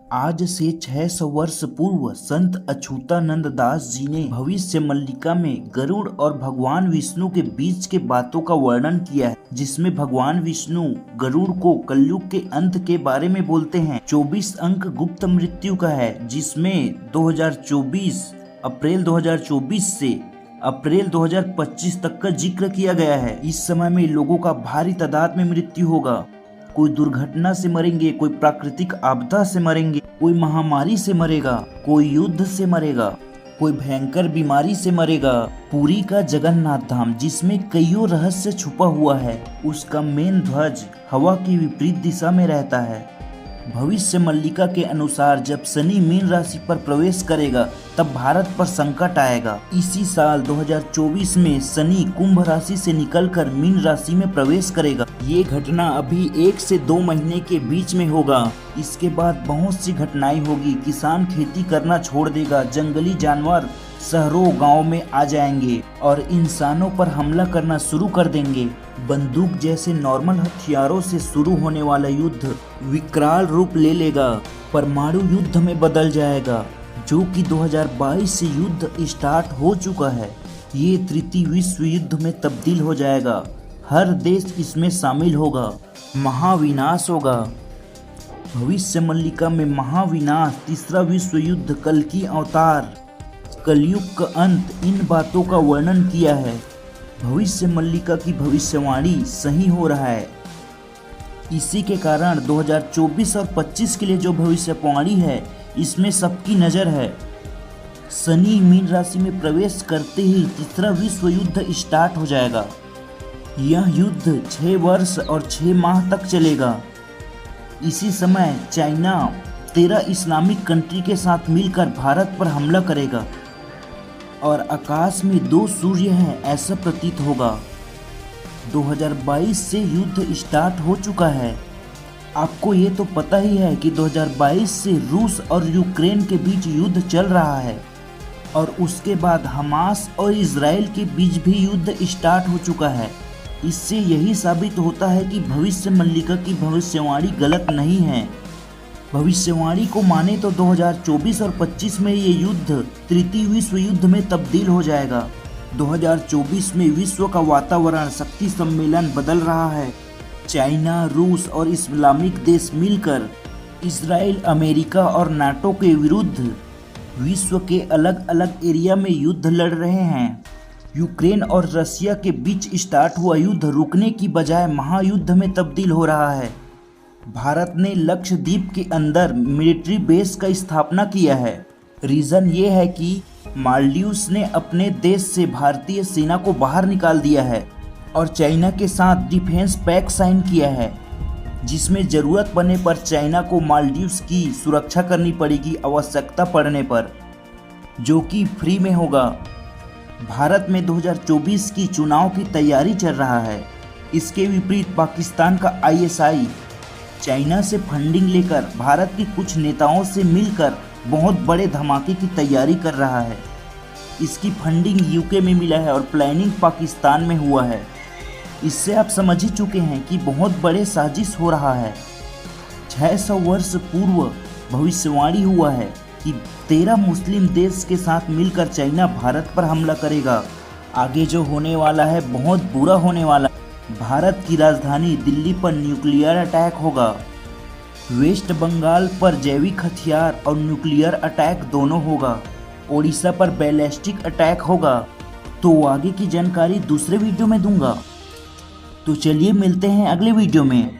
आज से 600 वर्ष पूर्व संत अछूतानंद दास जी ने भविष्य मल्लिका में गरुड़ और भगवान विष्णु के बीच के बातों का वर्णन किया है, जिसमें भगवान विष्णु गरुड़ को कलयुग के अंत के बारे में बोलते हैं। 24 अंक गुप्त मृत्यु का है, जिसमें 2024 अप्रैल 2024 से अप्रैल 2025 तक का जिक्र किया गया है। इस समय में लोगों का भारी तादाद में मृत्यु होगा। कोई दुर्घटना से मरेंगे, कोई प्राकृतिक आपदा से मरेंगे, कोई महामारी से मरेगा, कोई युद्ध से मरेगा, कोई भयंकर बीमारी से मरेगा। पुरी का जगन्नाथ धाम, जिसमें कईयों रहस्य छुपा हुआ है, उसका मेन ध्वज हवा की विपरीत दिशा में रहता है। भविष्य मल्लिका के अनुसार जब शनि मीन राशि पर प्रवेश करेगा तब भारत पर संकट आएगा। इसी साल 2024 में शनि कुंभ राशि से निकलकर मीन राशि में प्रवेश करेगा। ये घटना अभी 1 से 2 महीने के बीच में होगा। इसके बाद बहुत सी घटनाएं होगी। किसान खेती करना छोड़ देगा, जंगली जानवर शहरों गांव में आ जाएंगे और इंसानों पर हमला करना शुरू कर देंगे। बंदूक जैसे नॉर्मल हथियारों से शुरू होने वाला युद्ध विकराल रूप ले लेगा, परमाणु युद्ध में बदल जाएगा, जो कि 2022 से युद्ध स्टार्ट हो चुका है। ये तृतीय विश्व युद्ध में तब्दील हो जाएगा। हर देश इसमें शामिल होगा। महाविनाश होगा। भविष्य मल्लिका में महाविनाश, तीसरा विश्व युद्ध, कल की अवतार, कलयुग का अंत, इन बातों का वर्णन किया है। भविष्य मल्लिका की भविष्यवाणी सही हो रहा है। इसी के कारण 2024 और 25 के लिए जो भविष्यवाणी है, इसमें सबकी नज़र है। शनि मीन राशि में प्रवेश करते ही तीसरा विश्व युद्ध स्टार्ट हो जाएगा। यह युद्ध 6 वर्ष और 6 माह तक चलेगा। इसी समय चाइना 13 इस्लामिक कंट्री के साथ मिलकर भारत पर हमला करेगा और आकाश में 2 सूर्य हैं, ऐसा प्रतीत होगा। 2022 से युद्ध स्टार्ट हो चुका है। आपको ये तो पता ही है कि 2022 से रूस और यूक्रेन के बीच युद्ध चल रहा है और उसके बाद हमास और इजराइल के बीच भी युद्ध स्टार्ट हो चुका है। इससे यही साबित होता है कि भविष्य मल्लिका की भविष्यवाणी गलत नहीं है। भविष्यवाणी को माने तो 2024 और 25 में ये युद्ध तृतीय विश्व युद्ध में तब्दील हो जाएगा। 2024 में विश्व का वातावरण, शक्ति सम्मेलन बदल रहा है। चाइना, रूस और इस्लामिक देश मिलकर इजराइल, अमेरिका और नाटो के विरुद्ध विश्व के अलग अलग एरिया में युद्ध लड़ रहे हैं। यूक्रेन और रशिया के बीच स्टार्ट हुआ युद्ध रुकने की बजाय महायुद्ध में तब्दील हो रहा है। भारत ने लक्षद्वीप के अंदर मिलिट्री बेस का स्थापना किया है। रीज़न ये है कि मालदीव्स ने अपने देश से भारतीय सेना को बाहर निकाल दिया है और चाइना के साथ डिफेंस पैक्ट साइन किया है, जिसमें ज़रूरत पड़ने पर चाइना को मालदीव्स की सुरक्षा करनी पड़ेगी आवश्यकता पड़ने पर, जो कि फ्री में होगा। भारत में 2024 की चुनाव की तैयारी चल रहा है। इसके विपरीत पाकिस्तान का ISI चाइना से फंडिंग लेकर भारत के कुछ नेताओं से मिलकर बहुत बड़े धमाके की तैयारी कर रहा है। इसकी फंडिंग UK में मिला है और प्लानिंग पाकिस्तान में हुआ है। इससे आप समझ ही चुके हैं कि बहुत बड़े साजिश हो रहा है। 600 वर्ष पूर्व भविष्यवाणी हुआ है कि 13 मुस्लिम देश के साथ मिलकर चाइना भारत पर हमला करेगा। आगे जो होने वाला है बहुत बुरा होने वाला है। भारत की राजधानी दिल्ली पर न्यूक्लियर अटैक होगा। वेस्ट बंगाल पर जैविक हथियार और न्यूक्लियर अटैक दोनों होगा। ओडिशा पर बैलिस्टिक अटैक होगा। तो आगे की जानकारी दूसरे वीडियो में दूंगा। तो चलिए मिलते हैं अगले वीडियो में।